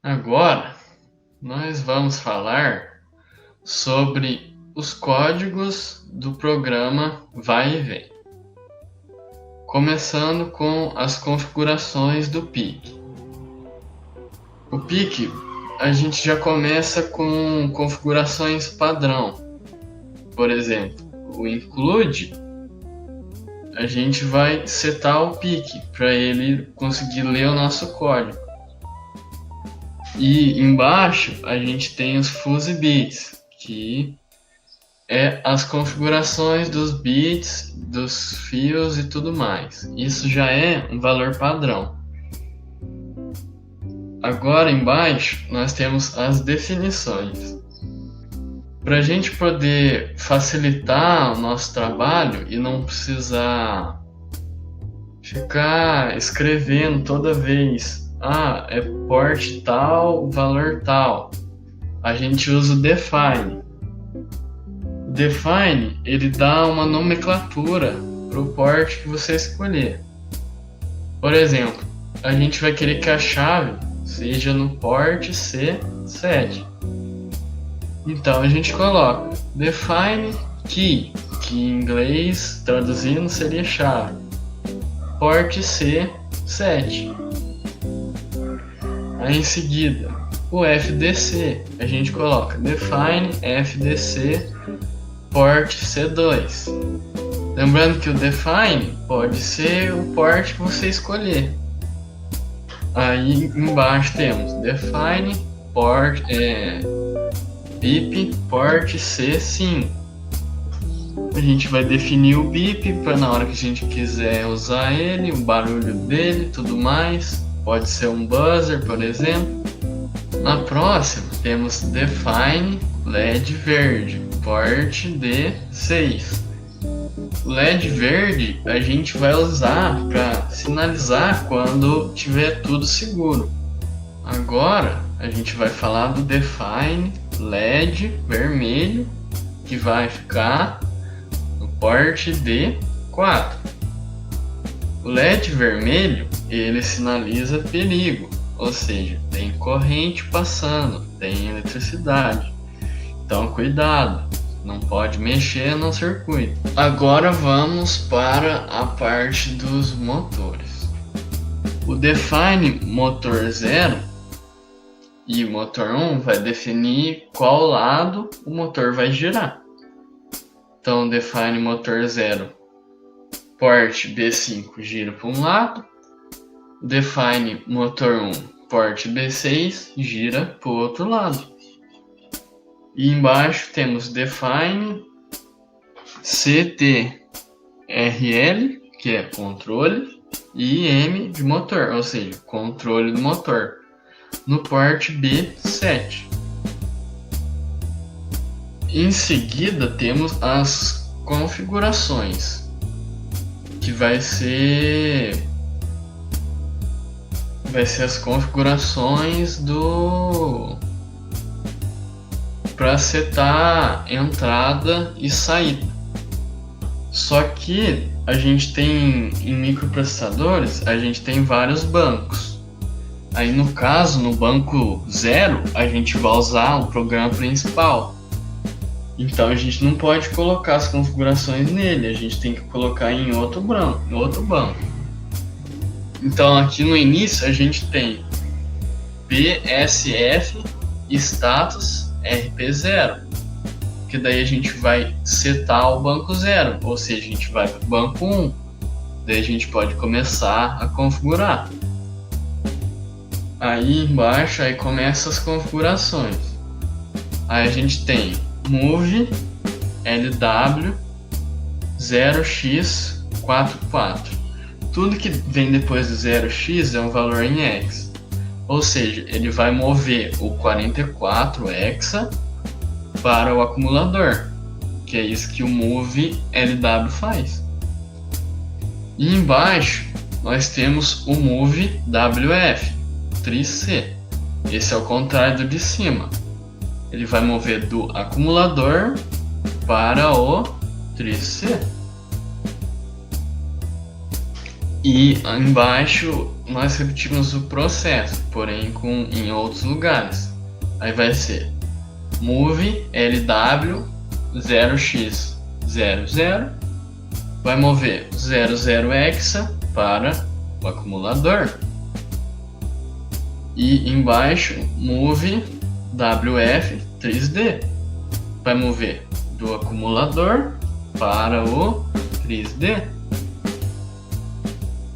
Agora nós vamos falar sobre os códigos do programa Vai e Vem. Começando com as configurações do PIC. O PIC a gente já começa com configurações padrão. Por exemplo, o include, a gente vai setar o PIC para ele conseguir ler o nosso código. E embaixo a gente tem os fuse bits, que é as configurações dos bits, dos fios e tudo mais. Isso já é um valor padrão. Agora embaixo nós temos as definições. Para a gente poder facilitar o nosso trabalho e não precisar ficar escrevendo toda vez, é port tal, valor tal, a gente usa o define. O define ele dá uma nomenclatura para o port que você escolher. Por exemplo, a gente vai querer que a chave seja no port C7. Então a gente coloca define key, que em inglês traduzindo seria chave, port C7. Aí em seguida o FDC, a gente coloca define FDC port C2. Lembrando que o define pode ser o port que você escolher. Aí embaixo temos define port bip port C5. A gente vai definir o bip para na hora que a gente quiser usar ele, o barulho dele, tudo mais. Pode ser um buzzer, por exemplo. Na próxima temos define LED verde port D6. O LED verde a gente vai usar para sinalizar quando tiver tudo seguro. Agora a gente vai falar do define LED vermelho, que vai ficar no port D4. O LED vermelho ele sinaliza perigo, ou seja, tem corrente passando, tem eletricidade. Então cuidado, não pode mexer no circuito. Agora vamos para a parte dos motores. O define motor 0 e motor 1 vai definir qual lado o motor vai girar. Então define motor 0, port B5 gira para um lado. Define motor 1, port B6 gira para o outro lado. E embaixo temos define CTRL, que é controle, e M de motor, ou seja, controle do motor, no port B7. Em seguida temos as configurações, que vai ser as configurações para setar entrada e saída. Só que a gente tem em microprocessadores, a gente tem vários bancos. Aí no caso, no banco 0, a gente vai usar o programa principal. Então a gente não pode colocar as configurações nele, a gente tem que colocar em outro banco. Então aqui no início a gente tem PSF status RP0, que daí a gente vai setar o banco 0, ou seja, a gente vai para o banco 1, daí a gente pode começar a configurar. Aí embaixo aí começa as configurações. Aí a gente tem move LW 0x44. Tudo que vem depois do 0x é um valor em hex. Ou seja, ele vai mover o 44 hexa para o acumulador, que é isso que o move LW faz. E embaixo nós temos o move WF 3C. Esse é o contrário do de cima. Ele vai mover do acumulador para o 3C. E embaixo nós repetimos o processo, porém em outros lugares. Aí vai ser move LW 0x00, vai mover 00 hexa para o acumulador. E embaixo move WF 3D, vai mover do acumulador para o 3D.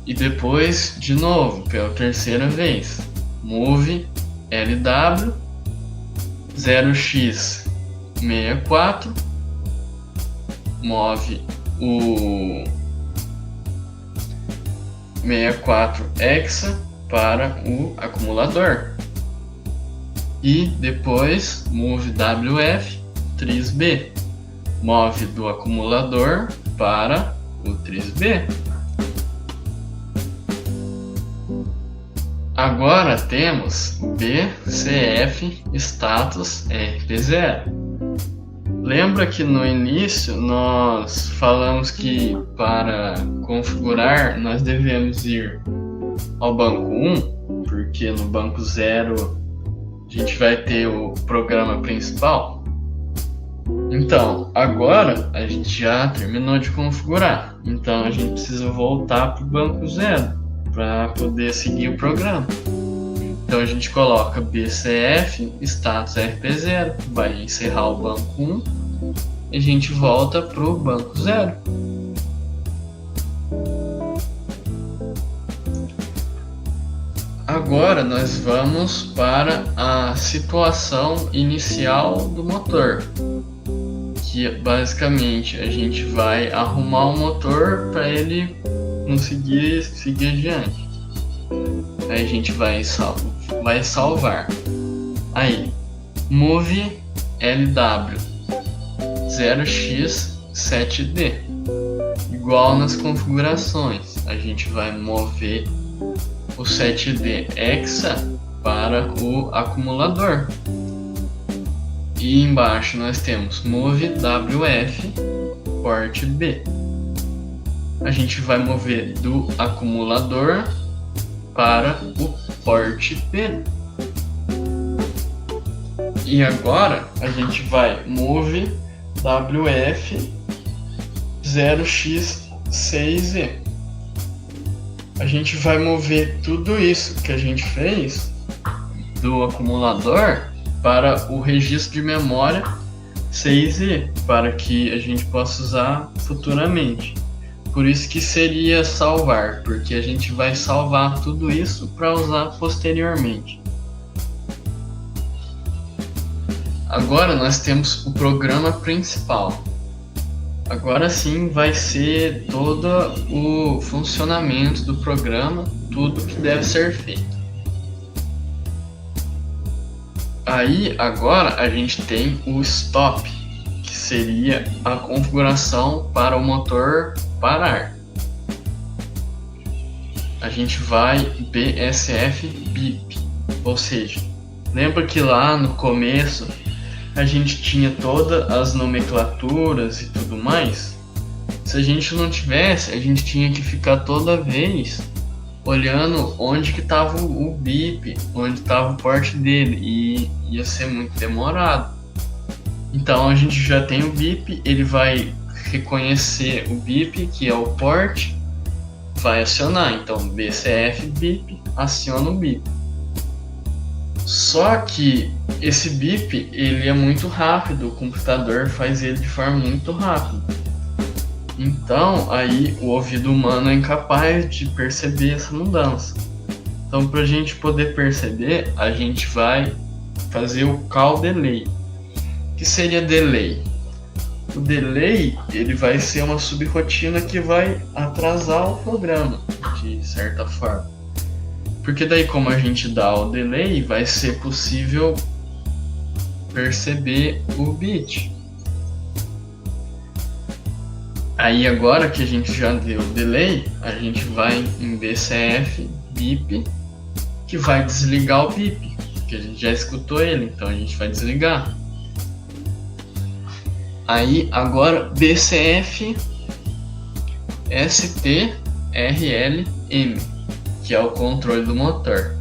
E depois, de novo, pela terceira vez, move LW 0x64, move o 64 hexa para o acumulador. E depois, move WF 3B, move do acumulador para o 3B. Agora temos BCF status RP0. Lembra que no início nós falamos que para configurar nós devemos ir ao banco 1, porque no banco 0 a gente vai ter o programa principal. Então, agora a gente já terminou de configurar, então a gente precisa voltar para o banco 0 para poder seguir o programa. Então a gente coloca BCF status RP0, vai encerrar o banco 1 e a gente volta para o banco 0. Agora nós vamos para a situação inicial do motor, que basicamente a gente vai arrumar o motor para ele conseguir seguir adiante. Aí a gente vai salvar. Aí move LW 0x7D, igual nas configurações, a gente vai mover o 7D hexa para o acumulador. E embaixo nós temos move WF port B. A gente vai mover do acumulador para o port B. E agora a gente vai move WF 0x6E. A gente vai mover tudo isso que a gente fez do acumulador para o registro de memória 6E, para que a gente possa usar futuramente. Por isso que seria salvar, porque a gente vai salvar tudo isso para usar posteriormente. Agora nós temos o programa principal. Agora sim vai ser todo o funcionamento do programa, tudo que deve ser feito. Aí agora a gente tem o stop, que seria a configuração para o motor parar. A gente vai BSF BIP, ou seja, lembra que lá no começo a gente tinha todas as nomenclaturas e tudo mais? Se a gente não tivesse, a gente tinha que ficar toda vez olhando onde que estava o BIP, onde estava o port dele, e ia ser muito demorado. Então a gente já tem o BIP, ele vai reconhecer o BIP, que é o port, vai acionar. Então BCF BIP aciona o BIP. Só que esse BIP ele é muito rápido, o computador faz ele de forma muito rápida. Então aí o ouvido humano é incapaz de perceber essa mudança. Então para a gente poder perceber, a gente vai fazer o call delay. O que seria delay? O delay ele vai ser uma subrotina que vai atrasar o programa, de certa forma. Porque daí, como a gente dá o delay, vai ser possível perceber o bit. Aí agora que a gente já deu o delay, a gente vai em BCF BIP, que vai desligar o BIP, que a gente já escutou ele, então a gente vai desligar. Aí agora BCF STRL M, que é o controle do motor.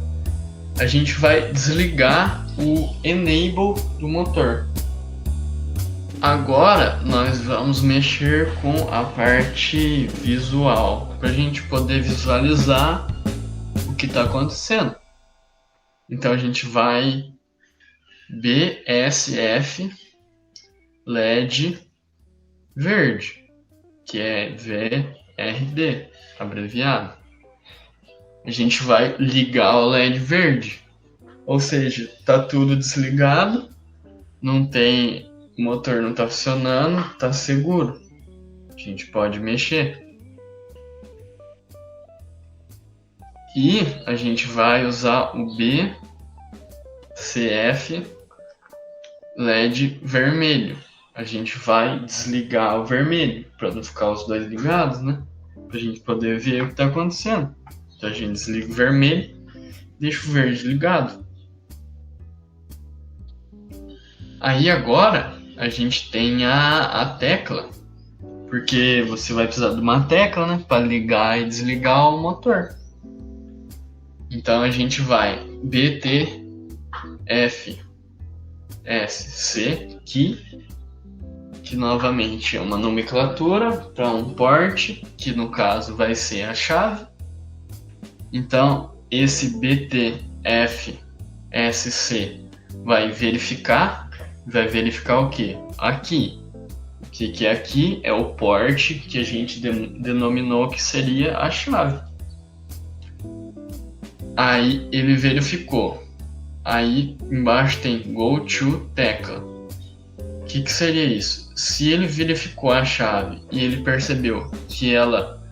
A gente vai desligar o Enable do motor. Agora nós vamos mexer com a parte visual, para a gente poder visualizar o que está acontecendo. Então a gente vai BSF LED verde, que é VRD, abreviado. A gente vai ligar o LED verde, ou seja, tá tudo desligado, o motor não tá funcionando, tá seguro. A gente pode mexer. E a gente vai usar o BCF LED vermelho. A gente vai desligar o vermelho, para não ficar os dois ligados, né? Para a gente poder ver o que está acontecendo. Então a gente desliga o vermelho, deixa o verde ligado. Aí agora a gente tem a tecla, porque você vai precisar de uma tecla, né, para ligar e desligar o motor. Então a gente vai BTFSC, que novamente é uma nomenclatura para um port, que no caso vai ser a chave. Então esse BTFSC vai verificar o que? Aqui. O que é aqui? É o port que a gente denominou que seria a chave. Aí ele verificou. Aí embaixo tem Go to tecla. O que seria isso? Se ele verificou a chave e ele percebeu que ela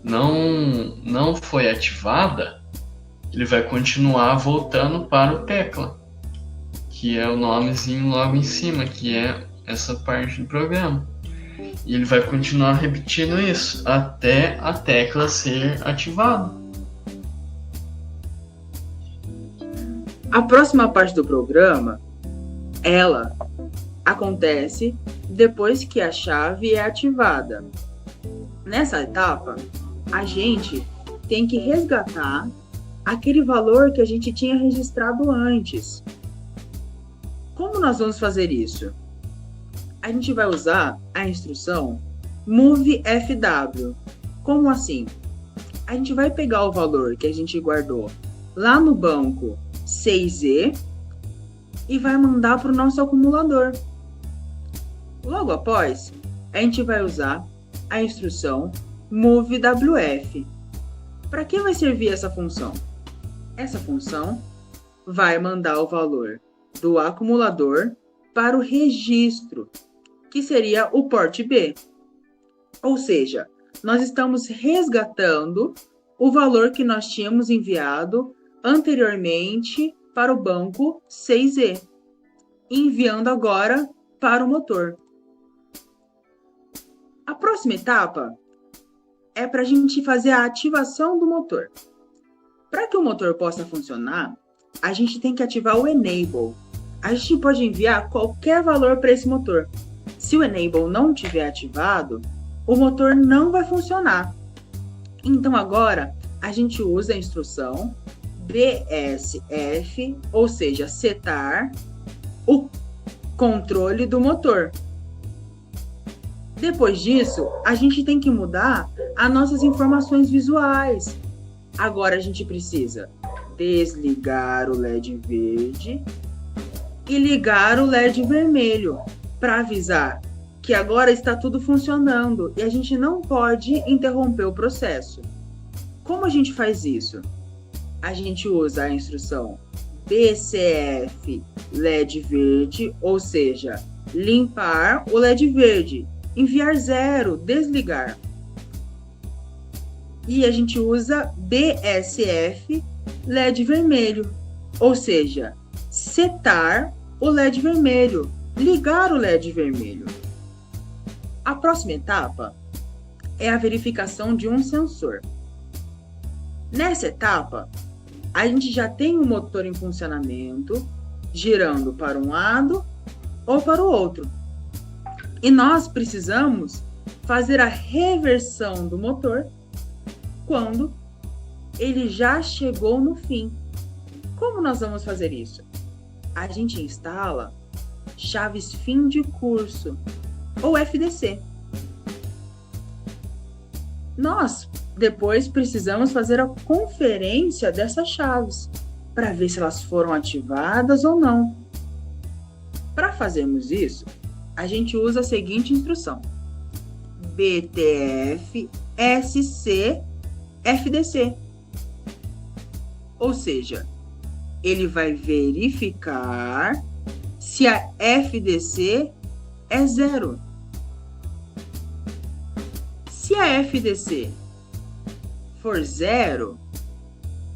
não foi ativada, ele vai continuar voltando para o tecla, que é o nomezinho logo em cima, que é essa parte do programa. E ele vai continuar repetindo isso até a tecla ser ativada. A próxima parte do programa, ela acontece depois que a chave é ativada. Nessa etapa, a gente tem que resgatar aquele valor que a gente tinha registrado antes. Como nós vamos fazer isso? A gente vai usar a instrução MoveFW. Como assim? A gente vai pegar o valor que a gente guardou lá no banco 6E e vai mandar para o nosso acumulador. Logo após, a gente vai usar a instrução MoveWF. Para que vai servir essa função? Essa função vai mandar o valor do acumulador para o registro, que seria o port B. Ou seja, nós estamos resgatando o valor que nós tínhamos enviado anteriormente para o banco 6E, enviando agora para o motor. A próxima etapa é para a gente fazer a ativação do motor. Para que o motor possa funcionar, a gente tem que ativar o Enable. A gente pode enviar qualquer valor para esse motor. Se o Enable não estiver ativado, o motor não vai funcionar. Então agora a gente usa a instrução BSF, ou seja, setar o controle do motor. Depois disso, a gente tem que mudar as nossas informações visuais. Agora a gente precisa desligar o LED verde e ligar o LED vermelho para avisar que agora está tudo funcionando e a gente não pode interromper o processo. Como a gente faz isso? A gente usa a instrução BCF LED verde, ou seja, limpar o LED verde, enviar 0, desligar. E a gente usa BSF LED vermelho, ou seja, setar o LED vermelho, ligar o LED vermelho. A próxima etapa é a verificação de um sensor. Nessa etapa, a gente já tem o motor em funcionamento, girando para um lado ou para o outro. E nós precisamos fazer a reversão do motor quando ele já chegou no fim. Como nós vamos fazer isso? A gente instala chaves fim de curso, ou FDC. Nós, depois, precisamos fazer a conferência dessas chaves, para ver se elas foram ativadas ou não. Para fazermos isso, a gente usa a seguinte instrução: BTF SC FDC. Ou seja, ele vai verificar se a FDC é 0. Se a FDC for 0,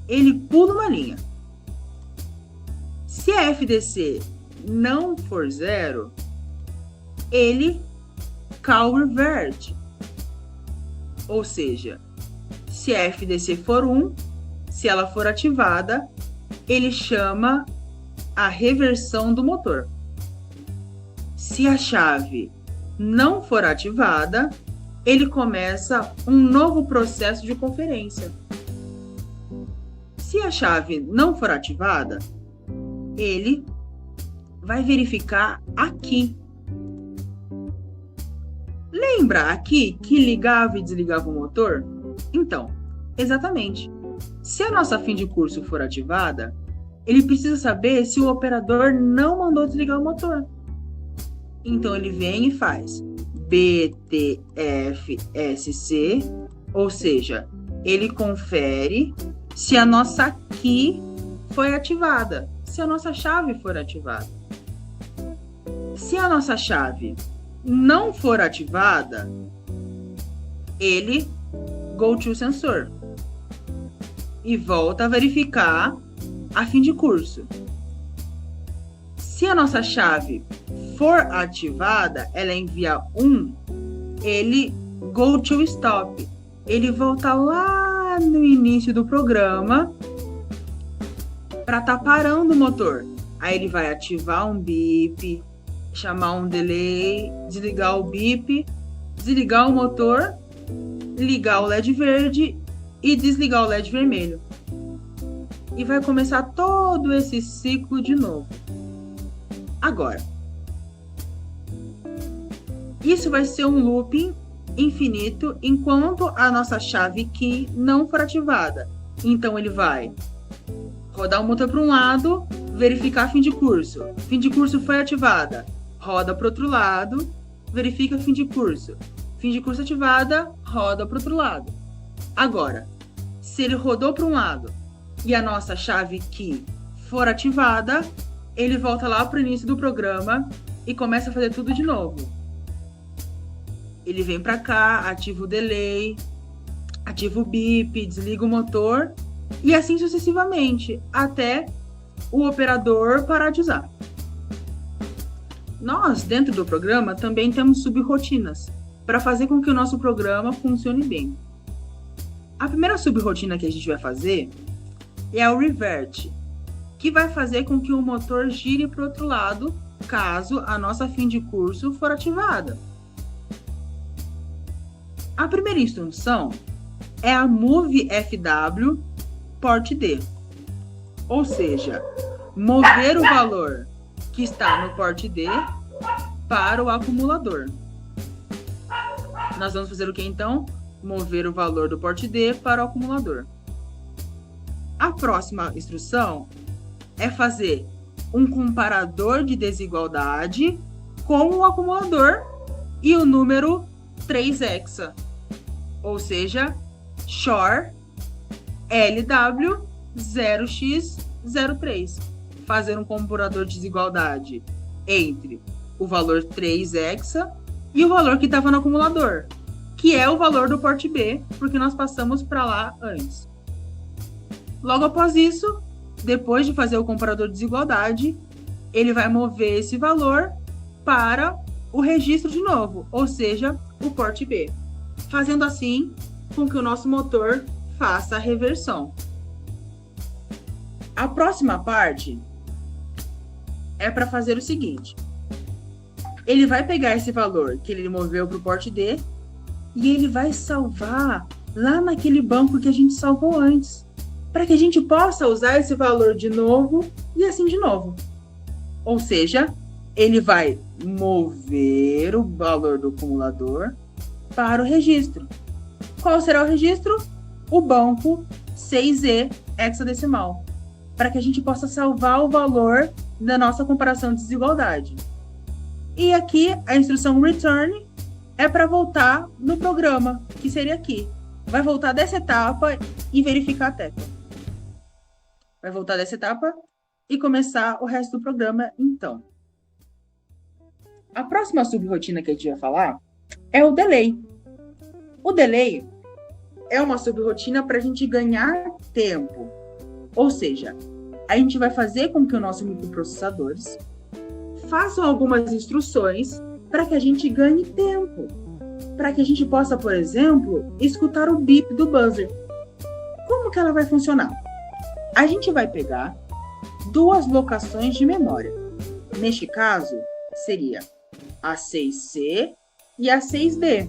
ele pula uma linha. Se a FDC não for 0, ele call revert. Ou seja, se a FDC for 1, se ela for ativada, ele chama a reversão do motor. Se a chave não for ativada, ele começa um novo processo de conferência. Se a chave não for ativada, ele vai verificar aqui. Lembra aqui que ligava e desligava o motor? Então, exatamente. Se a nossa fim de curso for ativada, ele precisa saber se o operador não mandou desligar o motor. Então, ele vem e faz BTFSC, ou seja, ele confere se a nossa key foi ativada, se a nossa chave for ativada. Se a nossa chave não for ativada, ele go to sensor e volta a verificar a fim de curso. Se a nossa chave for ativada, ela envia 1, ele go to stop. Ele volta lá no início do programa para estar parando o motor. Aí ele vai ativar um bip, chamar um delay, desligar o bip, desligar o motor, ligar o LED verde e desligar o LED vermelho. E vai começar todo esse ciclo de novo. Agora, isso vai ser um looping infinito enquanto a nossa chave key não for ativada. Então ele vai rodar o motor para um lado, verificar fim de curso. Fim de curso foi ativada. Roda para o outro lado, verifica fim de curso. Fim de curso ativada, roda para o outro lado. Agora, se ele rodou para um lado e a nossa chave key for ativada, ele volta lá para o início do programa e começa a fazer tudo de novo. Ele vem para cá, ativa o delay, ativa o bip, desliga o motor e assim sucessivamente, até o operador parar de usar. Nós, dentro do programa, também temos subrotinas para fazer com que o nosso programa funcione bem. A primeira subrotina que a gente vai fazer é o revert, que vai fazer com que o motor gire para o outro lado, caso a nossa fim de curso for ativada. A primeira instrução é a move FW port D, ou seja, mover o valor que está no port D para o acumulador. Nós vamos fazer o que então? Mover o valor do port D para o acumulador. A próxima instrução é fazer um comparador de desigualdade com o acumulador e o número 3 hexa, ou seja, SHOR LW0x03. Fazer um comparador de desigualdade entre o valor 3 hexa e o valor que estava no acumulador, que é o valor do port B, porque nós passamos para lá antes. Logo após isso, depois de fazer o comparador de desigualdade, ele vai mover esse valor para o registro de novo, ou seja, o port B, fazendo assim com que o nosso motor faça a reversão. A próxima parte é para fazer o seguinte: ele vai pegar esse valor que ele moveu para o port D e ele vai salvar lá naquele banco que a gente salvou antes. para que a gente possa usar esse valor de novo e assim de novo. Ou seja, ele vai mover o valor do acumulador para o registro. Qual será o registro? O banco 6E hexadecimal, para que a gente possa salvar o valor da nossa comparação de desigualdade. E aqui a instrução return é para voltar no programa, que seria aqui. Vai voltar dessa etapa e verificar a tecla. Vai voltar dessa etapa e começar o resto do programa, então. A próxima subrotina que a gente vai falar é o delay. O delay é uma subrotina para a gente ganhar tempo. Ou seja, a gente vai fazer com que os nossos microprocessadores façam algumas instruções para que a gente ganhe tempo. Para que a gente possa, por exemplo, escutar o bip do buzzer. Como que ela vai funcionar? A gente vai pegar duas locações de memória. Neste caso, seria a 6C e a 6D.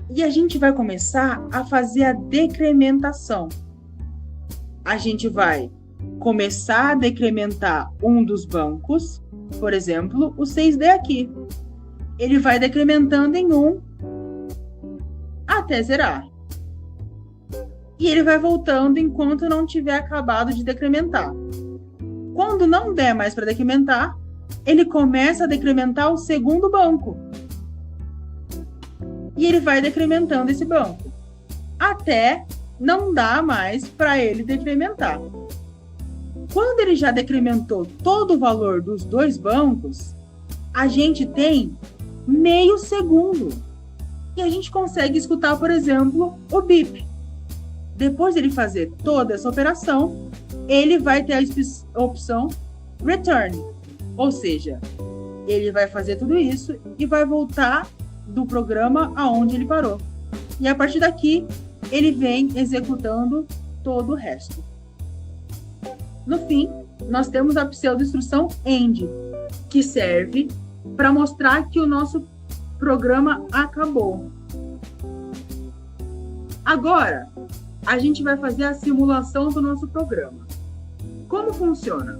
E a gente vai começar a fazer a decrementação. A gente vai começar a decrementar um dos bancos, por exemplo, o 6D aqui. Ele vai decrementando em 1 até zerar. E ele vai voltando enquanto não tiver acabado de decrementar. Quando não der mais para decrementar, ele começa a decrementar o segundo banco. E ele vai decrementando esse banco, até não dar mais para ele decrementar. Quando ele já decrementou todo o valor dos dois bancos, a gente tem meio segundo. E a gente consegue escutar, por exemplo, o bip. Depois de ele fazer toda essa operação, ele vai ter a opção return. Ou seja, ele vai fazer tudo isso e vai voltar do programa aonde ele parou. E a partir daqui, ele vem executando todo o resto. No fim, nós temos a pseudo-instrução end, que serve para mostrar que o nosso programa acabou. Agora, a gente vai fazer a simulação do nosso programa. Como funciona?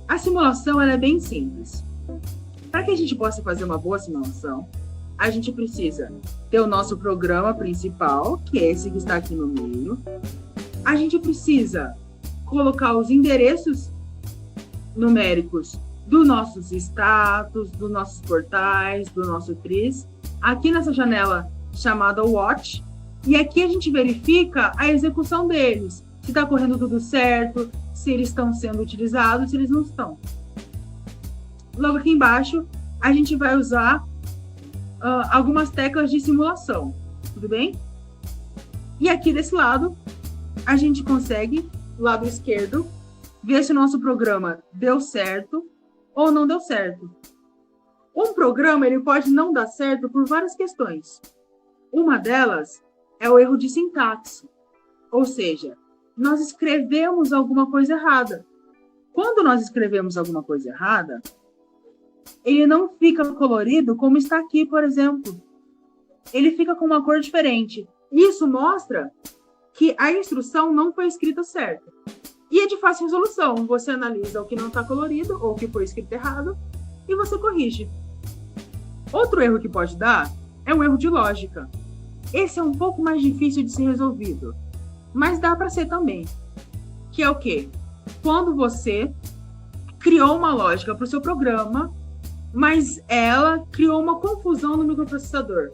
A simulação ela é bem simples. Para que a gente possa fazer uma boa simulação, a gente precisa ter o nosso programa principal, que é esse que está aqui no meio. A gente precisa colocar os endereços numéricos dos nossos status, dos nossos portais, do nosso tris, aqui nessa janela chamada watch, e aqui a gente verifica a execução deles, se está correndo tudo certo, se eles estão sendo utilizados, se eles não estão. Logo aqui embaixo, a gente vai usar algumas teclas de simulação, tudo bem? E aqui desse lado, a gente consegue, lado esquerdo, ver se o nosso programa deu certo ou não deu certo. Um programa ele pode não dar certo por várias questões. Uma delas é o erro de sintaxe, ou seja, nós escrevemos alguma coisa errada. Quando nós escrevemos alguma coisa errada, ele não fica colorido como está aqui, por exemplo. Ele fica com uma cor diferente. Isso mostra que a instrução não foi escrita certa. E é de fácil resolução. Você analisa o que não está colorido ou o que foi escrito errado e você corrige. Outro erro que pode dar é um erro de lógica. Esse é um pouco mais difícil de ser resolvido, mas dá para ser também. Que é o quê? Quando você criou uma lógica para o seu programa, mas ela criou uma confusão no microprocessador,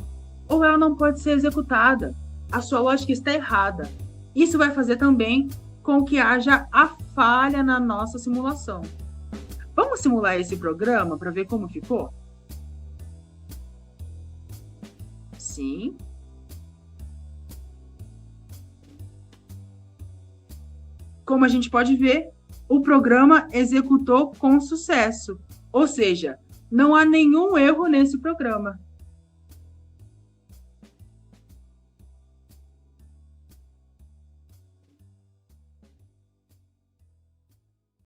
ou ela não pode ser executada, a sua lógica está errada. Isso vai fazer também com que haja a falha na nossa simulação. Vamos simular esse programa para ver como ficou? Sim. Como a gente pode ver, o programa executou com sucesso, ou seja, não há nenhum erro nesse programa.